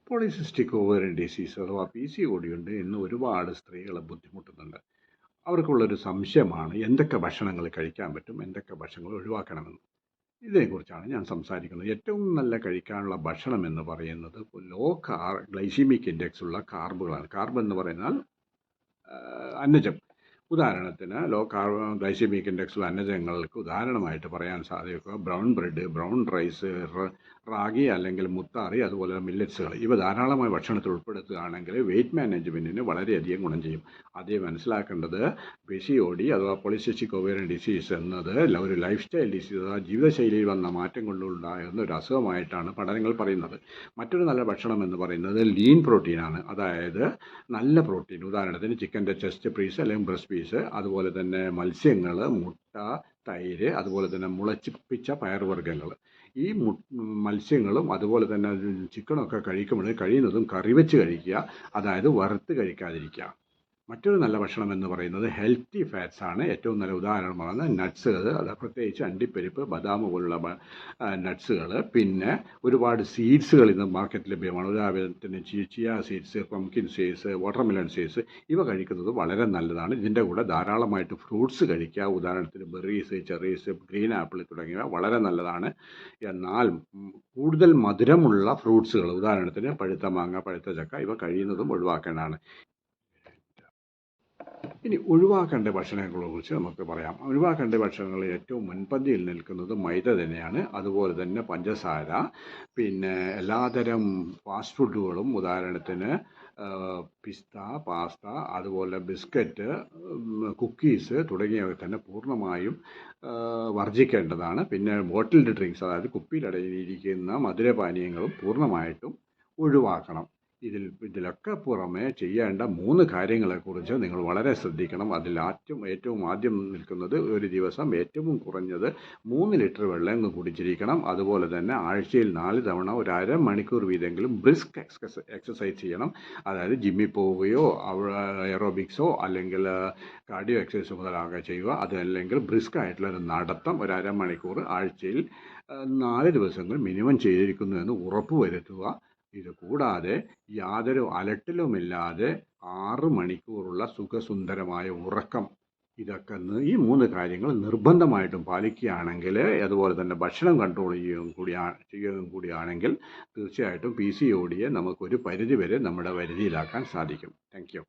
Polycystic ovarian disease അഥവാ PCOD ഉണ്ട് എന്ന് ഒരുപാട് സ്ത്രീകൾ ബുദ്ധിമുട്ടുന്നുണ്ട്. അവർക്കുള്ളൊരു സംശയമാണ് എന്തൊക്കെ ഭക്ഷണങ്ങൾ കഴിക്കാൻ പറ്റും, എന്തൊക്കെ ഭക്ഷണങ്ങൾ ഒഴിവാക്കണമെന്ന്. ഇതിനെക്കുറിച്ചാണ് ഞാൻ സംസാരിക്കുന്നത്. ഏറ്റവും നല്ല കഴിക്കാനുള്ള ഭക്ഷണം എന്ന് പറയുന്നത് ലോ ഗ്ലൈസീമിക് ഇൻഡെക്സ് ഉള്ള കാർബുകളാണ്. കാർബ് എന്ന് പറയുന്നാൽ അന്നജം. ഉദാഹരണത്തിന് ലോ ഗ്ലൈസീമിക് ഇൻഡെക്സ് ഉള്ള അന്നജങ്ങൾക്ക് ഉദാഹരണമായിട്ട് പറയാൻ സാധിക്കുക brown bread, brown rice, ragi അല്ലെങ്കിൽ മുത്താറി, അതുപോലെ മില്ലറ്റ്സുകൾ. ഇവ ധാരാളമായി ഭക്ഷണത്തിൽ ഉൾപ്പെടുത്തുകയാണെങ്കിൽ വെയിറ്റ് മാനേജ്മെൻറ്റിന് വളരെയധികം ഗുണം ചെയ്യും. ആദ്യം മനസ്സിലാക്കേണ്ടത് PCOD അഥവാ പോളിസിസ്റ്റിക് ഓവേറിയൻ ഡിസീസ് എന്നത് ഒരു ലൈഫ് സ്റ്റൈൽ ഡിസീസ് അഥവാ ജീവിതശൈലിയിൽ വന്ന മാറ്റം കൊണ്ടുണ്ടാകുന്ന ഒരു അസുഖമായിട്ടാണ് പഠനങ്ങൾ പറയുന്നത്. മറ്റൊരു നല്ല ഭക്ഷണം എന്ന് പറയുന്നത് ലീൻ പ്രോട്ടീനാണ്. അതായത് നല്ല പ്രോട്ടീൻ, ഉദാഹരണത്തിന് ചിക്കൻ്റെ ചെസ്റ്റ് പീസ് അല്ലെങ്കിൽ ബ്രസ്റ്റ് പീസ്, അതുപോലെ തന്നെ മത്സ്യങ്ങൾ, മുട്ട, തൈര്, അതുപോലെ തന്നെ മുളച്ചിപ്പിച്ച പയറുവർഗ്ഗങ്ങൾ. ഈ മത്സ്യങ്ങളും അതുപോലെ തന്നെ ചിക്കനൊക്കെ കഴിക്കുമ്പോൾ കഴിയുന്നതും കറി വെച്ച് കഴിക്കുക, അതായത് വറുത്ത് കഴിക്കാതിരിക്കുക. മറ്റൊരു നല്ല ഭക്ഷണം എന്ന് പറയുന്നത് ഹെൽത്തി ഫാറ്റ്സ് ആണ്. ഏറ്റവും നല്ല ഉദാഹരണമാണ് നട്ട്സുകൾ, അത് പ്രത്യേകിച്ച് അണ്ടിപ്പരിപ്പ്, ബദാം പോലുള്ള നട്ട്സുകൾ. പിന്നെ ഒരുപാട് സീഡ്സുകൾ ഇന്ന് മാർക്കറ്റിൽ ലഭ്യമാണ്. ഉദാഹരണത്തിന് chia seeds, pumpkin seeds, watermelon seeds. ഇവ കഴിക്കുന്നത് വളരെ നല്ലതാണ്. ഇതിൻ്റെ കൂടെ ധാരാളമായിട്ട് ഫ്രൂട്ട്സ് കഴിക്കുക. ഉദാഹരണത്തിന് ബെറീസ്, ചെറീസ്, ഗ്രീൻ ആപ്പിൾ തുടങ്ങിയവ വളരെ നല്ലതാണ്. എന്നാൽ കൂടുതൽ മധുരമുള്ള ഫ്രൂട്ട്സുകൾ, ഉദാഹരണത്തിന് പഴുത്ത മാങ്ങ, പഴുത്ത ചക്ക, ഇവ കഴിയുന്നതും ഒഴിവാക്കേണ്ടതാണ്. ഇനി ഒഴിവാക്കേണ്ട ഭക്ഷണങ്ങളെക്കുറിച്ച് നമുക്ക് പറയാം. ഒഴിവാക്കേണ്ട ഭക്ഷണങ്ങളിൽ ഏറ്റവും മുൻപന്തിയിൽ നിൽക്കുന്നത് മൈദ തന്നെയാണ്. അതുപോലെ തന്നെ പഞ്ചസാര, പിന്നെ എല്ലാതരം ഫാസ്റ്റ് ഫുഡുകളും, ഉദാഹരണത്തിന് പിസ്ത, പാസ്ത, അതുപോലെ ബിസ്ക്കറ്റ്, കുക്കീസ് തുടങ്ങിയവ തന്നെ പൂർണ്ണമായും വർജിക്കേണ്ടതാണ്. പിന്നെ ബോട്ടിൽഡ് ഡ്രിങ്ക്സ്, അതായത് കുപ്പിയിലടങ്ങിയിരിക്കുന്ന മധുരപാനീയങ്ങളും പൂർണ്ണമായിട്ടും ഒഴിവാക്കണം. ഇതിലൊക്കെ പുറമെ ചെയ്യേണ്ട 3 കാര്യങ്ങളെക്കുറിച്ച് നിങ്ങൾ വളരെ ശ്രദ്ധിക്കണം. അതിൽ ഏറ്റവും ആദ്യം നിൽക്കുന്നത് ഒരു ദിവസം ഏറ്റവും കുറഞ്ഞത് 3 ലിറ്റർ വെള്ളം കുടിച്ചിരിക്കണം. അതുപോലെ തന്നെ ആഴ്ചയിൽ 4 തവണ ഒരു അരമണിക്കൂർ വീതെങ്കിലും ബ്രിസ്ക് എക്സസൈസ് ചെയ്യണം. അതായത് ജിമ്മിൽ പോവുകയോ എയറോബിക്സോ അല്ലെങ്കിൽ കാർഡിയോ എക്സസൈസോ മുതലാകെ ചെയ്യുക. അതല്ലെങ്കിൽ ബ്രിസ്ക് ആയിട്ടുള്ള ഒരു നടത്തം ഒരു അരമണിക്കൂർ ആഴ്ചയിൽ 4 ദിവസങ്ങൾ മിനിമം ചെയ്തിരിക്കുന്നു എന്ന് ഉറപ്പ് വരുത്തുക. ഇത് കൂടാതെ യാതൊരു അലട്ടലുമില്ലാതെ 6 മണിക്കൂറുള്ള സുഖസുന്ദരമായ ഉറക്കം. ഇതൊക്കെ ഈ 3 കാര്യങ്ങൾ നിർബന്ധമായിട്ടും പാലിക്കുകയാണെങ്കിൽ, അതുപോലെ തന്നെ ഭക്ഷണം കൺട്രോൾ ചെയ്യുകയും കൂടിയാണെങ്കിൽ തീർച്ചയായിട്ടും PCODയെ നമുക്കൊരു പരിധിവരെ നമ്മുടെ വരുതിയിലാക്കാൻ സാധിക്കും. Thank you.